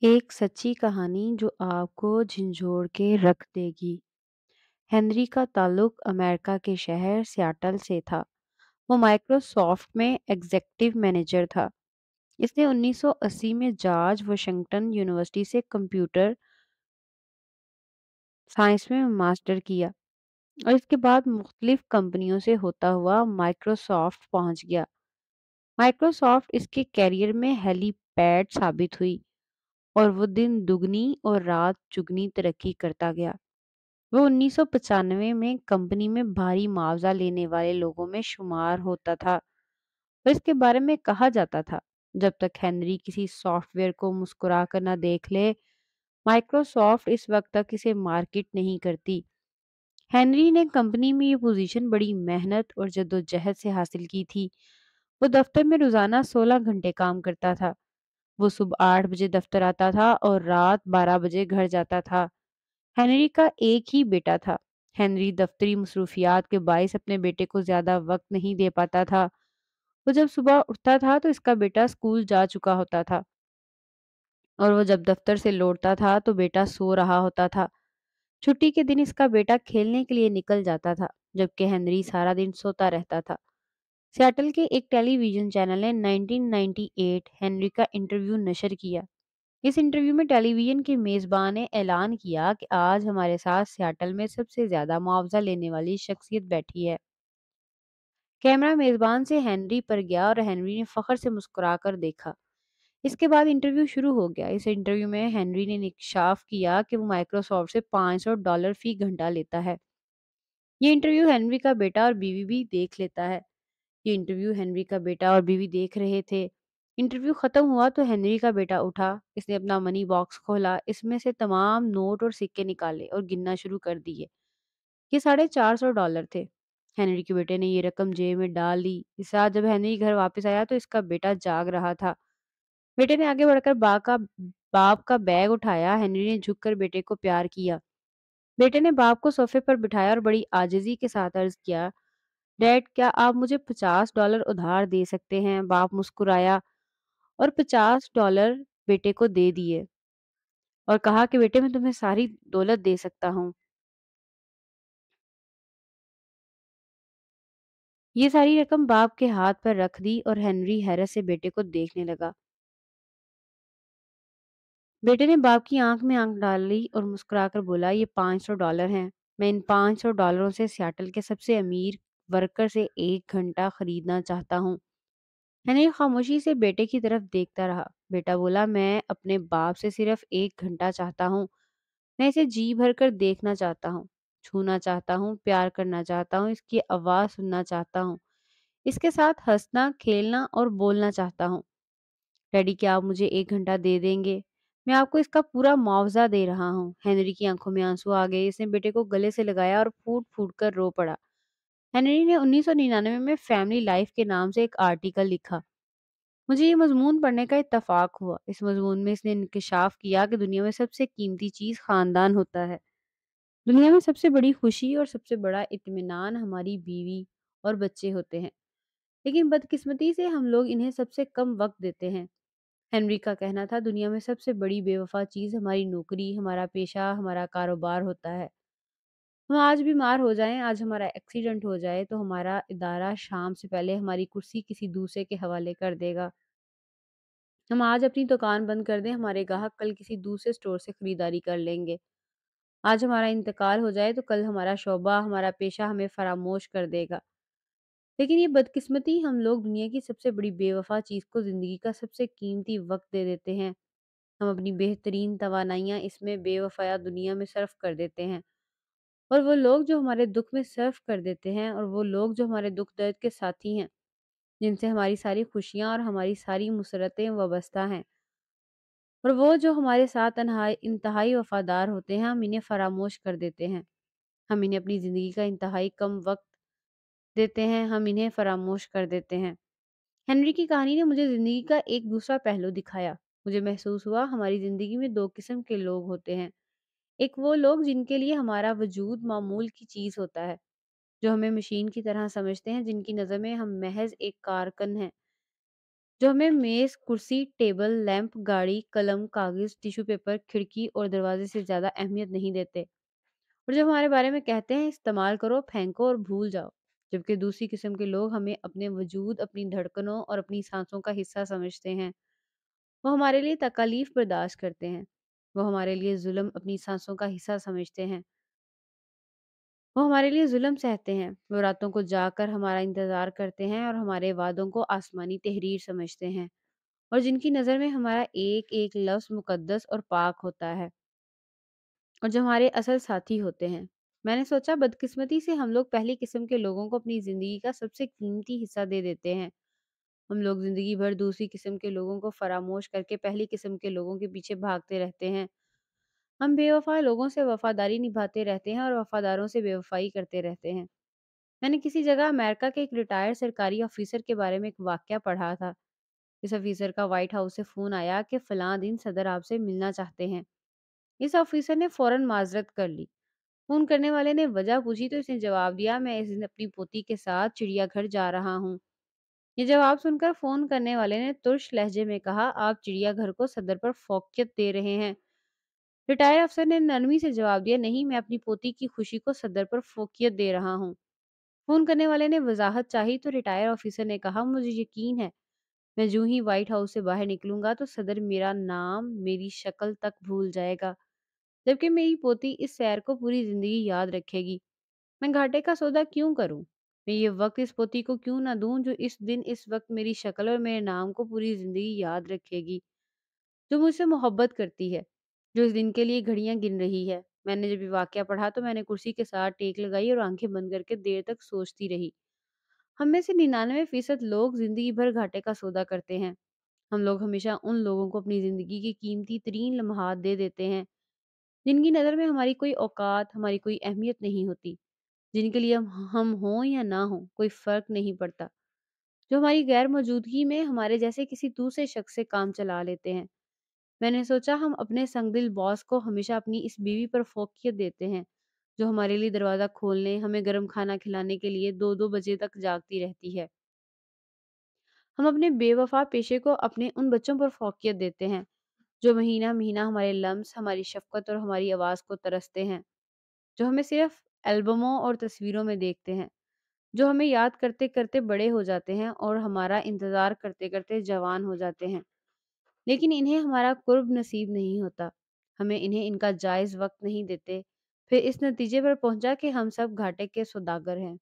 एक सच्ची कहानी जो आपको झंझोड़ के रख देगी। हेनरी का ताल्लुक अमेरिका के शहर सियाटल से था। वो माइक्रोसॉफ्ट में एग्जीक्यूटिव मैनेजर था। इसने 1980 में जॉर्ज वाशिंगटन यूनिवर्सिटी से कंप्यूटर साइंस में मास्टर किया और इसके बाद मुख्तलिफ कंपनियों से होता हुआ माइक्रोसॉफ्ट पहुंच गया। माइक्रोसॉफ्ट इसके कैरियर में हेलीपैड साबित हुई और वो दिन दुगनी और रात चुगनी तरक्की करता गया। वो 1995 में कंपनी में भारी मुआवजा लेने वाले लोगों में शुमार होता था और इसके बारे में कहा जाता था, जब तक हेनरी किसी सॉफ्टवेयर को मुस्कुरा कर ना देख ले, माइक्रोसॉफ्ट इस वक्त तक इसे मार्केट नहीं करती। हेनरी ने कंपनी में ये पोजीशन बड़ी मेहनत और जद्दोजहद से हासिल की थी। वो दफ्तर में रोजाना 16 घंटे काम करता था। वो सुबह 8 बजे दफ्तर आता था और रात 12 बजे घर जाता था। हेनरी का एक ही बेटा था। हेनरी दफ्तरी मसरूफियात के बाइस अपने बेटे को ज्यादा वक्त नहीं दे पाता था। वो जब सुबह उठता था तो इसका बेटा स्कूल जा चुका होता था और वो जब दफ्तर से लौटता था तो बेटा सो रहा होता था। छुट्टी के दिन इसका बेटा खेलने के लिए निकल जाता था, जबकि हेनरी सारा दिन सोता रहता था। सियाटल के एक टेलीविजन चैनल ने 1998 हेनरी का इंटरव्यू नशर किया। इस इंटरव्यू में टेलीविजन के मेजबान ने ऐलान किया कि आज हमारे साथ सियाटल में सबसे ज्यादा मुआवजा लेने वाली शख्सियत बैठी है। कैमरा मेजबान से हेनरी पर गया और हेनरी ने फखर से मुस्कुराकर देखा। इसके बाद इंटरव्यू शुरू हो गया। इस इंटरव्यू में हेनरी ने इंकशाफ किया कि वो माइक्रोसॉफ्ट से $500 फी घंटा लेता है। ये इंटरव्यू हेनरी का बेटा और बीवी भी देख लेता है। ये इंटरव्यू हेनरी का बेटा और बीवी देख रहे थे। इंटरव्यू खत्म हुआ तो हेनरी का बेटा उठा। इसने अपना मनी बॉक्स खोला, इसमें से तमाम नोट और सिक्के निकाले और गिनना शुरू कर दिए। ये $450 थे। हेनरी के बेटे ने ये रकम जेब में डाल दी। इस रात जब हेनरी घर वापस आया तो इसका बेटा जाग रहा था। बेटे ने आगे बढ़कर बाप का बैग उठाया। हेनरी ने झुककर बेटे को प्यार किया। बेटे ने बाप को सोफे पर बिठाया और बड़ी आजिजी के साथ अर्ज किया, डैड क्या आप मुझे $50 उधार दे सकते हैं? बाप मुस्कुराया और $50 बेटे को दे दिए और कहा कि बेटे मैं तुम्हें सारी दौलत दे सकता हूँ। ये सारी रकम बाप के हाथ पर रख दी और हेनरी हैरत से बेटे को देखने लगा। बेटे ने बाप की आंख में आंख डाली और मुस्कुराकर बोला, ये $500 हैं। मैं इन $500 से सियाटल के सबसे अमीर वर्कर से 1 घंटा खरीदना चाहता हूँ। हेनरी खामोशी से बेटे की तरफ देखता रहा। बेटा बोला, मैं अपने बाप से सिर्फ 1 घंटा चाहता हूँ। मैं इसे जी भर कर देखना चाहता हूँ, छूना चाहता हूँ, प्यार करना चाहता हूँ, इसकी आवाज़ सुनना चाहता हूँ, इसके साथ हँसना, खेलना और बोलना चाहता हूँ। डैडी क्या आप मुझे 1 घंटा दे देंगे? मैं आपको इसका पूरा मुआवजा दे रहा हूँ। हेनरी की आंखों में आंसू आ गए। इसने बेटे को गले से लगाया और फूट फूट कर रो पड़ा। हेनरी ने 1999 में फैमिली लाइफ के नाम से एक आर्टिकल लिखा। मुझे ये मज़मून पढ़ने का इत्तफ़ाक हुआ। इस मज़मून में इसने इंकशाफ़ किया कि दुनिया में सबसे कीमती चीज़ ख़ानदान होता है। दुनिया में सबसे बड़ी खुशी और सबसे बड़ा इत्मीनान हमारी बीवी और बच्चे होते हैं। लेकिन बदकिस्मती से हम लोग इन्हें सबसे कम वक़्त देते हैं। हेनरी का कहना था दुनिया में सबसे बड़ी बेवफ़ा चीज़ हमारी नौकरी, हमारा पेशा, हमारा कारोबार होता है। हम आज बीमार हो जाएँ, आज हमारा एक्सीडेंट हो जाए तो हमारा इदारा शाम से पहले हमारी कुर्सी किसी दूसरे के हवाले कर देगा। हम आज अपनी दुकान बंद कर दें, हमारे ग्राहक कल किसी दूसरे स्टोर से खरीदारी कर लेंगे। आज हमारा इंतकाल हो जाए तो कल हमारा शोबा, हमारा पेशा हमें फरामोश कर देगा। लेकिन ये बदकिस्मती हम लोग दुनिया की सबसे बड़ी बेवफा चीज़ को ज़िंदगी का सबसे कीमती वक़्त दे देते हैं। हम अपनी बेहतरीन तवानाइयाँ इसमें बेवफ़ाया दुनिया में सर्फ़ कर देते हैं। और वो लोग जो हमारे दुःख में सर्फ़ कर देते हैं और वो लोग जो हमारे दुःख दर्द के साथी हैं, जिनसे हमारी सारी खुशियाँ और हमारी सारी मुसरतें वाबस्ता हैं। और वो जो हमारे साथ इंतहाई वफ़ादार होते हैं, हम इन्हें फ़रामोश कर देते हैं। हम इन्हें अपनी ज़िंदगी का इंतहाई कम वक़्त देते हैं, हम इन्हें फ़रामोश कर देते हैं। हेनरी की कहानी ने मुझे ज़िंदगी का एक दूसरा पहलू दिखाया। मुझे महसूस हुआ हमारी ज़िंदगी में 2 किस्म के लोग होते हैं। एक वो लोग जिनके लिए हमारा वजूद मामूल की चीज़ होता है, जो हमें मशीन की तरह समझते हैं, जिनकी नज़र में हम महज़ एक कारकुन हैं। जो हमें मेज़, कुर्सी, टेबल, लैंप, गाड़ी, कलम, कागज़, टिश्यू पेपर, खिड़की और दरवाज़े से ज़्यादा अहमियत नहीं देते। और जो हमारे बारे में कहते हैं इस्तेमाल करो, फेंको और भूल जाओ। जबकि दूसरी किस्म के लोग हमें अपने वजूद, अपनी धड़कनों और अपनी साँसों का हिस्सा समझते हैं। वो हमारे लिए तकालीफ बर्दाश्त करते हैं। वो हमारे लिए ज़ुल्म अपनी साँसों का हिस्सा समझते हैं। वो हमारे लिए ज़ुल्म सहते हैं। वो रातों को जागकर हमारा इंतज़ार करते हैं और हमारे वादों को आसमानी तहरीर समझते हैं। और जिनकी नज़र में हमारा एक-एक लफ्ज़ मुक़द्दस और पाक होता है। और जो हमारे असल साथी होते हैं। मैंने सोचा बदकिस्मती से हम लोग पहली किस्म के लोगों को अपनी ज़िंदगी का सबसे कीमती हिस्सा दे देते हैं। हम लोग ज़िंदगी भर दूसरी किस्म के लोगों को फ़रामोश करके पहली किस्म के लोगों के पीछे भागते रहते हैं। हम बेवफ़ा लोगों से वफ़ादारी निभाते रहते हैं और वफ़ादारों से बेवफ़ाई करते रहते हैं। मैंने किसी जगह अमेरिका के एक रिटायर्ड सरकारी ऑफ़िसर के बारे में एक वाक़या पढ़ा था। इस ऑफ़िसर का व्हाइट हाउस से फ़ोन आया कि फ़लाँ दिन सदर आपसे मिलना चाहते हैं। इस ऑफ़िसर ने फ़ौरन माज़रत कर ली। फ़ोन करने वाले ने वजह पूछी तो इसने जवाब दिया, मैं इस दिन अपनी पोती के साथ चिड़ियाघर जा रहा हूँ। ये जवाब सुनकर फ़ोन करने वाले ने तुर्श लहजे में कहा, आप चिड़ियाघर को सदर पर फ़ौक़ियत दे रहे हैं। रिटायर अफ़सर ने नरमी से जवाब दिया, नहीं, मैं अपनी पोती की खुशी को सदर पर फ़ौक़ियत दे रहा हूँ। फ़ोन करने वाले ने वज़ाहत चाही तो रिटायर ऑफ़िसर ने कहा, मुझे यकीन है, मैं यूँ ही व्हाइट हाउस से बाहर निकलूँगा तो सदर मेरा नाम, मेरी शक्ल तक भूल जाएगा। जबकि मेरी पोती इस सैर को पूरी ज़िंदगी याद रखेगी। मैं घाटे का सौदा क्यों करूँ? मैं ये वक़्त इस पोती को क्यों ना दूँ जो इस दिन इस वक़्त मेरी शक्ल और मेरे नाम को पूरी ज़िंदगी याद रखेगी, जो मुझसे मोहब्बत करती है, जो इस दिन के लिए घड़ियाँ गिन रही है। मैंने जब ये वाक़या पढ़ा तो मैंने कुर्सी के साथ टेक लगाई और आँखें बंद करके देर तक सोचती रही। हम में से 99% लोग ज़िंदगी भर घाटे का सौदा करते हैं। हम लोग हमेशा उन लोगों को अपनी ज़िंदगी के कीमती तरीन लम्हात दे देते हैं, जिनकी नज़र में हमारी कोई औकात, हमारी कोई अहमियत नहीं होती। जिनके लिए हम हों या ना हों, कोई फ़र्क नहीं पड़ता। जो हमारी गैर मौजूदगी में हमारे जैसे किसी दूसरे शख़्स से काम चला लेते हैं। मैंने सोचा हम अपने संगदिल बॉस को हमेशा अपनी इस बीवी पर फ़ौक़ियत देते हैं, जो हमारे लिए दरवाज़ा खोलने, हमें गरम खाना खिलाने के लिए 2-2 बजे तक जागती रहती है। हम अपने बेवफ़ा पेशे को अपने उन बच्चों पर फ़ौक़ियत देते हैं, जो महीना-महीना हमारे लम्स, हमारी शफ़क़त और हमारी आवाज़ को तरसते हैं। जो हमें सिर्फ़ एल्बमों और तस्वीरों में देखते हैं। जो हमें याद करते-करते बड़े हो जाते हैं और हमारा इंतज़ार करते-करते जवान हो जाते हैं। लेकिन इन्हें हमारा क़ुर्ब नसीब नहीं होता। हमें इन्हें इनका जायज़ वक़्त नहीं देते। फिर इस नतीजे पर पहुँचा कि हम सब घाटे के सौदागर हैं।